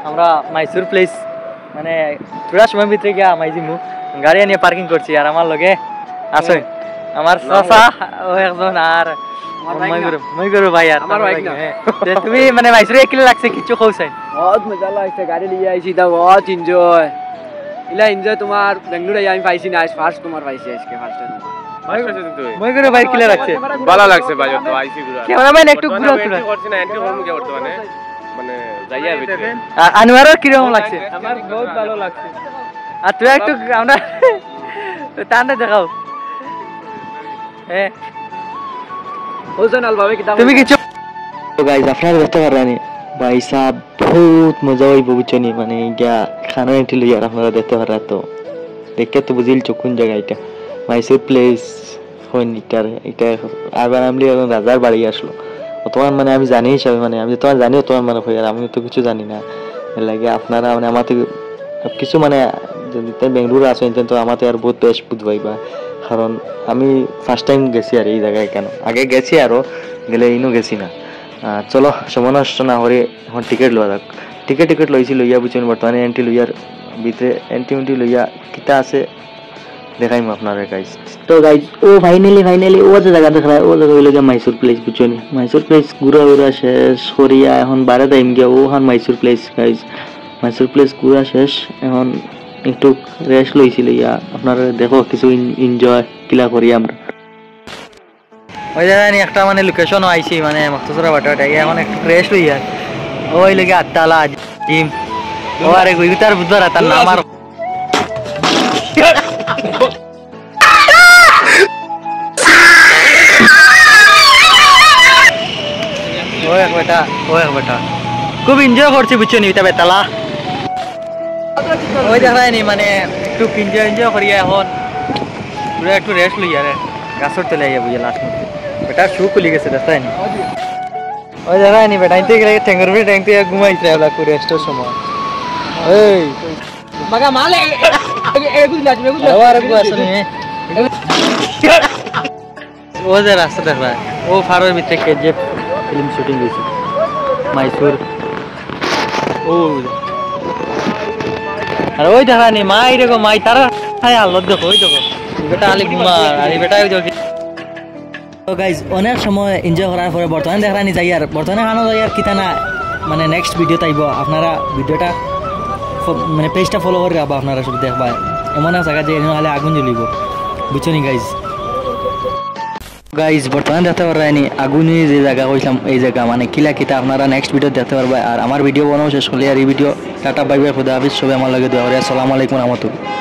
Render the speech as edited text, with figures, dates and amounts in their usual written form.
আমরা মাইসুর প্লেস মানে থোড়া সময় ভিতরে গিয়া মাইজিমু গাড়ি নিয়ে পার্কিং করছি আর আমার লগে আছে আমার চাচা ও একজন আর মই গরু ভাই আর আমার বাইক না তুমি মানে মাইসুরে কিলো লাগছে কিছু কইছেন বহুত মজা লাগছে গাড়ি লিয়ে আইছি দা বহুত এনজয় ইলা এনজয় তোমার বেঙ্গলুরে আমি পাইছি না ফার্স্ট তোমার পাইছি আজকে ফার্স্ট মই গরু ভাই কিলো লাগছে ভালো লাগছে ভাই তো আইছি ঘুরা ক্যামেরাম্যান একটু ঘুরা এন্ট্রি করছি না এন্ট্রি করব কি বর্তমানে মানে যাইয়া ভিতরে আনোয়ারের কি রকম লাগছে আমার বহুত ভালো লাগছে আর তুই একটু আমরা টানতে দেখাও হ্যাঁ ওজন আলভাবে কিতাব তুমি কিছু তো গাইস আপনারা দেখতে পারেন ভাই সাহেব বহুত মজা হইব বুঝছনি মানে গিয়া খানা এন্টি লইয়া আপনারা দেখতে পারেন তো দেখে তো বুঝিল কোন জায়গা এটা মাইসুর প্লেস হইন এটা আবার আমি রাজার বাড়ি আসলো তোমার মানে আমি জানি হিসাবে মানে আমি তোমার জানিও তোমার মানে হই আর আমি তো কিছু জানি না এর লাগে আপনারা মানে আমার কিছু মানে যদি বেঙ্গলুরু আসেন তো আমাতে আর বহুত বেশ বুঝবাইবা কারণ আমি ফার্স্ট টাইম গেছি আর এই জায়গায় কেন আগে গেছি আরো গেলে ইনো গেছি না চলো সময় নষ্ট না করে এখন টিকিট লওয়া যাক টিকিট লইছি লইয়া বুঝছেন বর্তমানে এন্ট্রি লইয়ার ভিতরে এন্ট্রি লইয়া কিতা আছে দেখাইম আপনারা গাইস তো গাইস ও ফাইনালি ও যে জায়গা দেখা ও জায়গা হইলো মাইসুর প্লেস বুঝছেন মাইসুর প্লেস ঘুরা শেষ করিয়া এখন বাইরে টাইম গিয়া ও হান Mysore palace guys Mysore palace ঘুরা শেষ এখন একটু রেস্ট লইছিল ইয়া আপনারা দেখো কিছু এনজয় কিলা করি আমরা ওই জায়গায় একটা মানে লোকেশনও আইছি মানে মখতসরা বাটাটা এখন একটু রেস্ট লই আর ওই লাগে আটটালা জিম ও আরে গুইতার বুঝার তার নাম আর ওই বেটা খুব এনজয় করছি বুঝছো নি এটা বেতালা ওই দেখায় নি মানে একটু এনজয় করি এখন পুরো একটু রেস্ট লই আর গাছর তলে যাবো লাস্ট মধ্যে বেটা শু খুলি গেছে দেখায় নি ওই দেখায় নি বেটা ইনতে গেলে ঠেঙ্গর ভিতরে ট্যাঙ্ক থেকে ঘুমাইছে ওলা করে রেস্টের সময় এই মাগা মালে এগুলো লাগবে আর কো আসনি ও যে রাস্তা দেখায় ও ফারোর ভিতরে যে ফিল্ম শুটিং হয়েছে মাইসুর ও আর ওই দেখা নি মাই দেখো মাই তারা আলো দেখো ওই দেখো বেটা আলি ঘুমার আর বেটা তো গাইজ অনেক সময় এনজয় করার পরে বর্তমানে দেখা নি যাই আর বর্তমানে খানো যাই আর কিতা না মানে নেক্সট ভিডিও আইব আপনারা ভিডিওটা মানে পেজটা ফলো করে রাখবা আপনারা সব দেখবা এমন এক জায়গা যে হলে আগুন জ্বলিব বুঝছো নি গাইজ বর্তমানে দেখতে পারবেন আগুনি যে জায়গা কইলাম এই জায়গা মানে কিলা কিতা আপনারা নেক্সট ভিডিও দেখতে পারবা আর আমার ভিডিও বানাও শেষ করলে আর এই ভিডিও টাটা বাই বাই খুদা হাফিজ সবাই আমার লাগে দোয়া করে আসসালামু আলাইকুম রহমতুল্লাহ।